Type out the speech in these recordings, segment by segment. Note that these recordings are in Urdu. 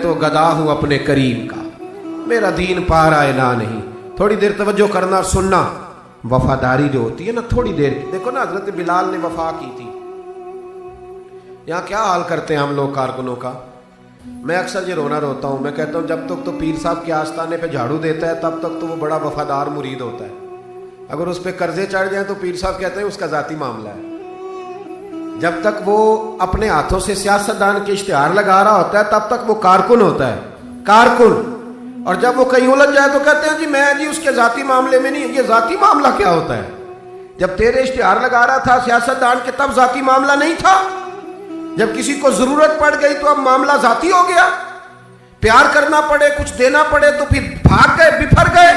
تو گدا ہوں اپنے کریم کا، میرا دین پا رہا ہے نہ نہیں. تھوڑی دیر توجہ کرنا اور سننا. وفاداری جو ہوتی ہے نا تھوڑی دیر کی، دیکھو نا حضرت بلال نے وفا کی تھی. یہاں کیا حال کرتے ہیں ہم لوگ کارکنوں کا. میں اکثر یہ روتا ہوں. میں کہتا ہوں جب تک تو پیر صاحب کے آستانے پہ جھاڑو دیتا ہے تب تک تو وہ بڑا وفادار مرید ہوتا ہے. اگر اس پہ قرضے چڑھ جائیں تو پیر صاحب کہتے ہیں اس کا ذاتی معاملہ ہے. جب تک وہ اپنے ہاتھوں سے سیاستدان کے اشتہار لگا رہا ہوتا ہے تب تک وہ کارکن ہوتا ہے، کارکن. اور جب وہ کہیں الجھ جائے تو کہتے ہیں جی میں جی اس کے ذاتی معاملے میں نہیں. یہ ذاتی معاملہ کیا ہوتا ہے؟ جب تیرے اشتہار لگا رہا تھا سیاستدان کے تب ذاتی معاملہ نہیں تھا. جب کسی کو ضرورت پڑ گئی تو اب معاملہ ذاتی ہو گیا. پیار کرنا پڑے کچھ دینا پڑے تو پھر بھاگ گئے، بفر گئے.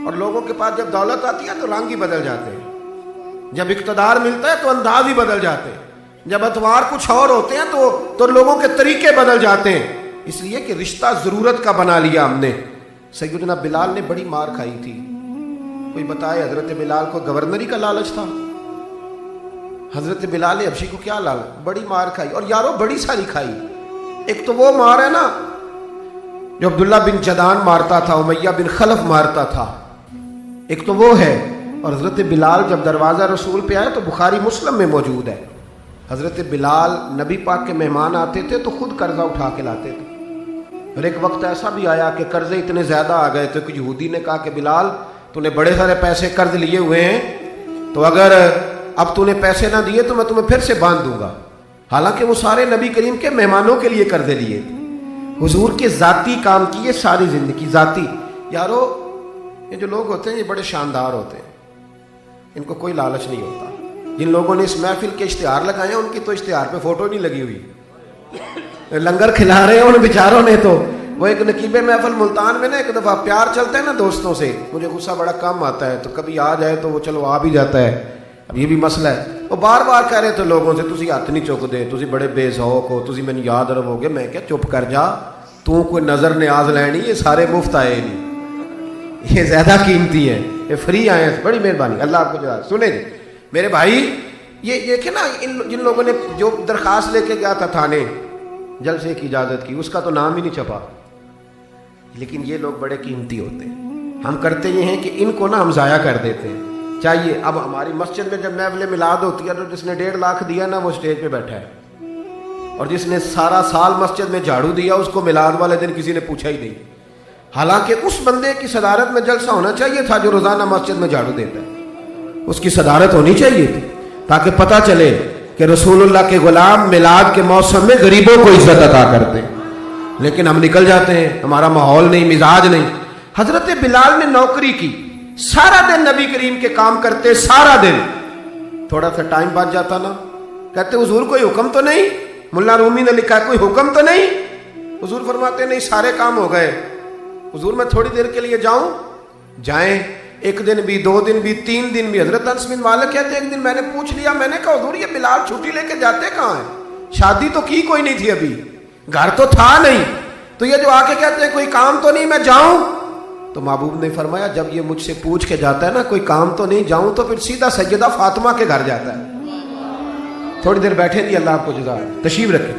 اور لوگوں کے پاس جب دولت آتی ہے تو رنگ ہی بدل جاتے ہیں. جب اقتدار ملتا ہے تو انداز ہی بدل جاتے ہیں. جب اتوار کچھ اور ہوتے ہیں تو لوگوں کے طریقے بدل جاتے ہیں. اس لیے کہ رشتہ ضرورت کا بنا لیا ہم نے. سیدنا بلال نے بڑی مار کھائی تھی. کوئی بتائے حضرت بلال کو گورنری کا لالچ تھا؟ حضرت بلال حبشی کو کیا لالچ؟ بڑی مار کھائی. اور یارو بڑی ساری کھائی. ایک تو وہ مار ہے نا جو عبداللہ بن جدان مارتا تھا، امیہ بن خلف مارتا تھا، ایک تو وہ ہے. اور حضرت بلال جب دروازہ رسول پہ آئے تو بخاری مسلم میں موجود ہے. حضرت بلال نبی پاک کے مہمان آتے تھے تو خود قرضہ اٹھا کے لاتے تھے. اور ایک وقت ایسا بھی آیا کہ قرضے اتنے زیادہ آ گئے تھے کہ یہودی نے کہا کہ بلال تو نے بڑے سارے پیسے قرض لیے ہوئے ہیں، تو اگر اب تو نے پیسے نہ دیے تو میں تمہیں پھر سے باندھ دوں گا. حالانکہ وہ سارے نبی کریم کے مہمانوں کے لیے قرضے لیے تھے. حضور کے ذاتی کام کیے ساری زندگی ذاتی. یارو یہ جو لوگ ہوتے ہیں یہ بڑے شاندار ہوتے ہیں، ان کو کوئی لالچ نہیں ہوتا. جن لوگوں نے اس محفل کے اشتہار لگائے ہیں ان کی تو اشتہار پہ فوٹو نہیں لگی ہوئی. لنگر کھلا رہے ہیں ان بیچاروں نے. تو وہ ایک نقیب محفل ملتان میں نا ایک دفعہ پیار چلتے ہیں نا دوستوں سے، مجھے غصہ بڑا کم آتا ہے تو کبھی آ جائے تو وہ چلو آ بھی جاتا ہے. اب یہ بھی مسئلہ ہے. وہ بار بار کہہ رہے تھے لوگوں سے تسی ہاتھ نہیں چک دے، تسی بڑے بے ذوق ہو، تسی مینوں یاد رہو گے. میں کیا چپ کر جا، تو کوئی نظر نیاز لینی. یہ سارے مفت آئے نہیں، یہ زیادہ قیمتی ہیں، یہ فری آئے ہیں. بڑی مہربانی، اللہ آپ کو جزا. سنیں جی میرے بھائی، یہ دیکھیں نا جن لوگوں نے جو درخواست لے کے گیا تھا تھانے جلسے کی اجازت کی، اس کا تو نام ہی نہیں چھپا. لیکن یہ لوگ بڑے قیمتی ہوتے ہیں. ہم کرتے یہ ہیں کہ ان کو نا ہم ضائع کر دیتے ہیں. چاہیے اب ہماری مسجد میں جب محفل میلاد ہوتی ہے تو جس نے 1.5 لاکھ دیا نا وہ اسٹیج پہ بیٹھا ہے، اور جس نے سارا سال مسجد میں جھاڑو دیا اس کو میلاد والے دن کسی نے پوچھا ہی نہیں. حالانکہ اس بندے کی صدارت میں جلسہ ہونا چاہیے تھا جو روزانہ مسجد میں جھاڑو دیتا ہے. اس کی صدارت ہونی چاہیے تھی تاکہ پتہ چلے کہ رسول اللہ کے غلام میلاد کے موسم میں غریبوں کو عزت عطا کرتے ہیں. لیکن ہم نکل جاتے ہیں، ہمارا ماحول نہیں، مزاج نہیں. حضرت بلال نے نوکری کی، سارا دن نبی کریم کے کام کرتے، سارا دن. تھوڑا سا ٹائم بچ جاتا نا، کہتے حضور کوئی حکم تو نہیں؟ ملا رومی نے لکھا ہے کوئی حکم تو نہیں؟ حضور فرماتے نہیں سارے کام ہو گئے. حضور میں تھوڑی دیر کے لیے جاؤں؟ جائیں. 1 دن بھی، 2 دن بھی، 3 دن بھی. حضرت انس بن مالک کہتے ہیں ایک دن میں نے پوچھ لیا، میں نے کہا حضور یہ بلال چھٹی لے کے جاتے کہاں ہیں؟ شادی تو کی کوئی نہیں تھی، ابھی گھر تو تھا نہیں، تو یہ جو آ کے کہتے ہیں کوئی کام تو نہیں میں جاؤں؟ تو محبوب نے فرمایا جب یہ مجھ سے پوچھ کے جاتا ہے نا کوئی کام تو نہیں جاؤں، تو پھر سیدھا سیدہ فاطمہ کے گھر جاتا ہے. تھوڑی دیر بیٹھے نہیں، اللہ آپ کو جزا تشریف رکھے.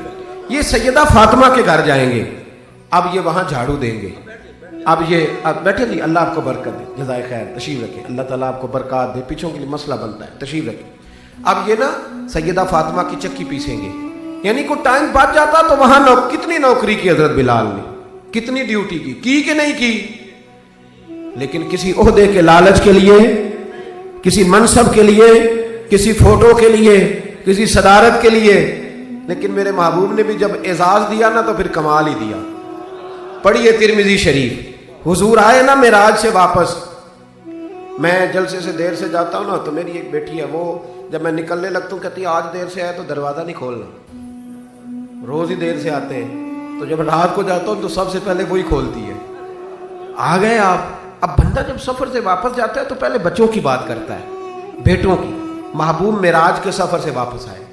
یہ سیدہ فاطمہ کے گھر جائیں گے. اب یہ وہاں جھاڑو دیں گے. اب بیٹھے نہیں، اللہ آپ کو برکت دے، جزائے خیر. تشریف رکھیں، اللہ تعالیٰ آپ کو برکات دے. پیچھوں کے لیے مسئلہ بنتا ہے، تشریف رکھیں. اب یہ نا سیدہ فاطمہ کی چکی پیسیں گے. یعنی کوئی ٹائم بچ جاتا تو وہاں کتنی نوکری کی حضرت بلال نے، کتنی ڈیوٹی کی کہ نہیں کی. لیکن کسی عہدے کے لالچ کے لیے، کسی منصب کے لیے، کسی فوٹو کے لیے، کسی صدارت کے لیے. لیکن میرے محبوب نے بھی جب اعزاز دیا نا تو پھر کمال ہی دیا. پڑھیے ترمذی شریف. حضور آئے نا معراج سے واپس. میں جلسے سے دیر سے جاتا ہوں نا تو میری ایک بیٹی ہے، وہ جب میں نکلنے لگتا ہوں کہتی آج دیر سے آئے تو دروازہ نہیں کھولنا. روز ہی دیر سے آتے ہیں، تو جب رات کو جاتا ہوں تو سب سے پہلے وہی کھولتی ہے. آ گئے آپ. اب بندہ جب سفر سے واپس جاتا ہے تو پہلے بچوں کی بات کرتا ہے، بیٹوں کی. محبوب معراج کے سفر سے واپس آئے،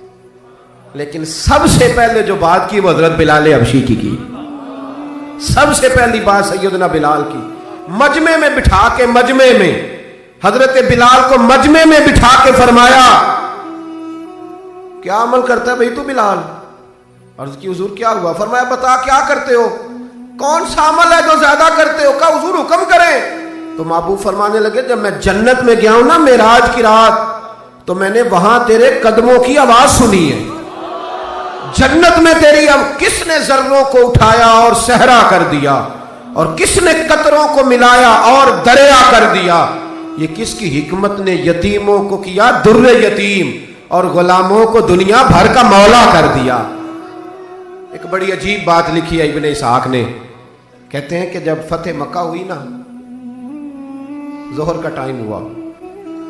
لیکن سب سے پہلے جو بات کی وہ حضرت بلال حبشی کی. سب سے پہلی بات سیدنا بلال کی. مجمع میں بٹھا کے، مجمع میں حضرت بلال کو مجمع میں بٹھا کے فرمایا کیا عمل کرتا ہے بھائی تو بلال؟ عرض کی حضور کیا ہوا؟ فرمایا بتا کیا کرتے ہو، کون سا عمل ہے جو زیادہ کرتے ہو؟ کہا حضور حکم کریں۔ تو محبوب فرمانے لگے جب میں جنت میں گیا ہوں نا معراج کی رات، تو میں نے وہاں تیرے قدموں کی آواز سنی ہے۔ جنت میں تیری اب کس نے ذروں کو اٹھایا اور صحرا کر دیا، اور کس نے قطروں کو ملایا اور دریا کر دیا، یہ کس کی حکمت نے یتیموں کو کیا در یتیم اور غلاموں کو دنیا بھر کا مولا کر دیا۔ ایک بڑی عجیب بات لکھی ہے ابن اسحاق نے، کہتے ہیں کہ جب فتح مکہ ہوئی نا، ظہر کا ٹائم ہوا،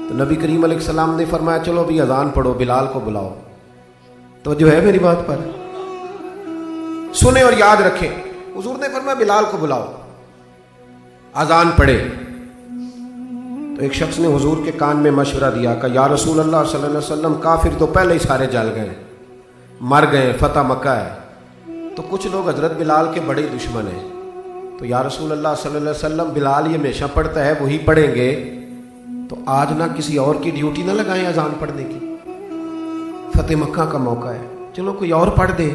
تو نبی کریم علیہ السلام نے فرمایا چلو ابھی اذان پڑھو، بلال کو بلاؤ۔ تو جو ہے میری بات پر سنیں اور یاد رکھیں، حضور نے فرمایا بلال کو بلاؤ، اذان پڑھے۔ تو ایک شخص نے حضور کے کان میں مشورہ دیا کہ یا رسول اللہ صلی اللہ علیہ وسلم، کافر تو پہلے ہی سارے جل گئے، مر گئے، فتح مکہ ہے، تو کچھ لوگ حضرت بلال کے بڑے دشمن ہیں، تو یا رسول اللہ صلی اللہ علیہ وسلم بلال یہ ہمیشہ پڑھتا ہے، وہی پڑھیں گے، تو آج نہ کسی اور کی ڈیوٹی نہ لگائیں اذان پڑھنے کی، فتح مکہ کا موقع ہے، چلو کوئی اور پڑھ دے۔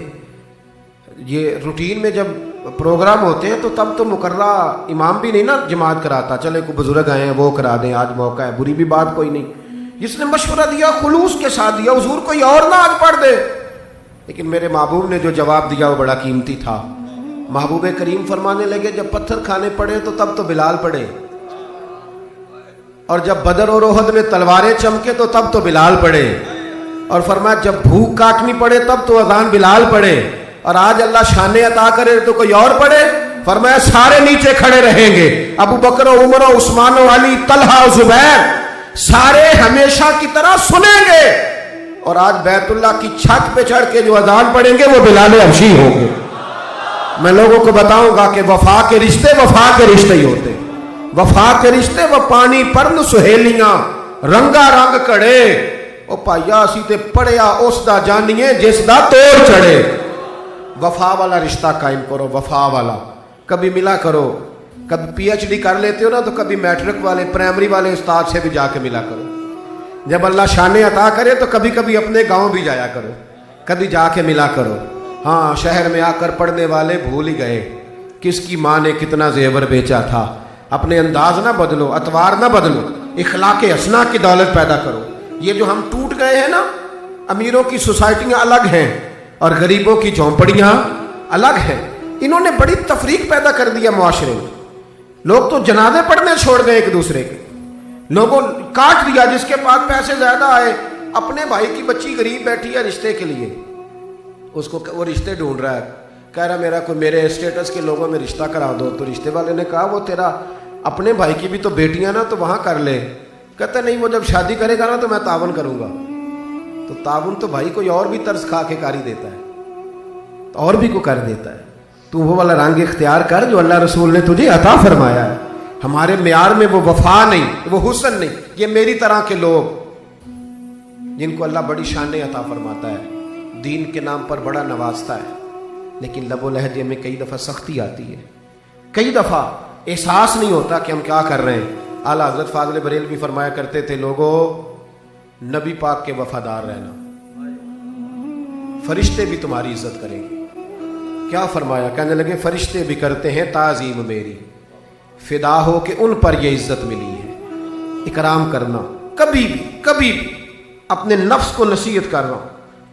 یہ روٹین میں جب پروگرام ہوتے ہیں تو تب تو مقررہ امام بھی نہیں نا جماعت کراتا، چلے کوئی بزرگ آئے ہیں وہ کرا دیں، آج موقع ہے، بری بھی بات کوئی نہیں۔ جس نے مشورہ دیا خلوص کے ساتھ دیا، حضور کوئی اور نہ آج پڑھ دے، لیکن میرے محبوب نے جو جواب دیا وہ بڑا قیمتی تھا۔ محبوب کریم فرمانے لگے جب پتھر کھانے پڑے تو تب تو بلال پڑھے، اور جب بدر اور احد میں تلواریں چمکے تو تب تو بلال پڑھے، اور فرمایا جب بھوک کاٹنی پڑے تب تو اذان بلال پڑھے، اور آج اللہ شانے عطا کرے تو کوئی اور پڑھے۔ فرمایا سارے نیچے کھڑے رہیں گے، ابو بکر و عمر و عثمان و علی، طلحہ و زبیر، سارے ہمیشہ کی طرح سنیں گے، اور آج بیت اللہ کی چھت پہ چڑھ کے جو اذان پڑھیں گے وہ بلال حبشی ہوں گے۔ میں لوگوں کو بتاؤں گا کہ وفا کے رشتے وفا کے رشتے ہی ہوتے، وفا کے رشتے وہ پانی پرن سہیلیاں رنگا رنگ کڑے، او پائیا اسی تے پڑھیا اس دا جانیے جس دا توڑ چڑھے۔ وفا والا رشتہ قائم کرو، وفا والا، کبھی ملا کرو، کبھی پی ایچ ڈی کر لیتے ہو نا تو کبھی میٹرک والے پرائمری والے استاد سے بھی جا کے ملا کرو، جب اللہ شانے عطا کرے تو کبھی کبھی اپنے گاؤں بھی جایا کرو، کبھی جا کے ملا کرو۔ ہاں شہر میں آ کر پڑھنے والے بھول ہی گئے کس کی ماں نے کتنا زیور بیچا تھا۔ اپنے انداز نہ بدلو، اطوار نہ بدلو، اخلاق حسنہ کی دولت پیدا کرو۔ یہ جو ہم ٹوٹ گئے ہیں نا، امیروں کی سوسائٹیاں الگ ہیں اور غریبوں کی جھونپڑیاں الگ ہیں، انہوں نے بڑی تفریق پیدا کر دیا معاشرے میں۔ لوگ تو جنازے پڑھنے چھوڑ گئے ایک دوسرے کے، لوگوں کاٹ دیا، جس کے پاس پیسے زیادہ آئے، اپنے بھائی کی بچی غریب بیٹھی ہے رشتے کے لیے، اس کو وہ رشتے ڈھونڈ رہا ہے، کہہ رہا میرا کوئی میرے اسٹیٹس کے لوگوں میں رشتہ کرا دو، تو رشتے والے نے کہا وہ تیرا اپنے بھائی کی بھی تو بیٹیاں نا، تو وہاں کر لے۔ کہتا نہیں وہ جب شادی کرے گا نا تو میں تعاون کروں گا۔ تو تعاون تو بھائی کوئی اور بھی طرز کھا کے کاری دیتا ہے، تو اور بھی کو کر دیتا ہے۔ تو وہ والا رنگ اختیار کر جو اللہ رسول نے تجھے عطا فرمایا ہے۔ ہمارے معیار میں وہ وفا نہیں، وہ حسن نہیں، یہ میری طرح کے لوگ جن کو اللہ بڑی شانیں عطا فرماتا ہے، دین کے نام پر بڑا نوازتا ہے، لیکن لب و لہجے میں کئی دفعہ سختی آتی ہے، کئی دفعہ احساس نہیں ہوتا کہ ہم کیا کر رہے ہیں۔ اعلیٰ حضرت فاضل بریلوی فرمایا کرتے تھے لوگوں نبی پاک کے وفادار رہنا، فرشتے بھی تمہاری عزت کریں گے۔ کیا فرمایا؟ کہنے لگے فرشتے بھی کرتے ہیں تعظیم میری، فدا ہو کہ ان پر یہ عزت ملی ہے۔ اکرام کرنا، کبھی بھی اپنے نفس کو نصیحت کرنا،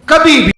کبھی بھی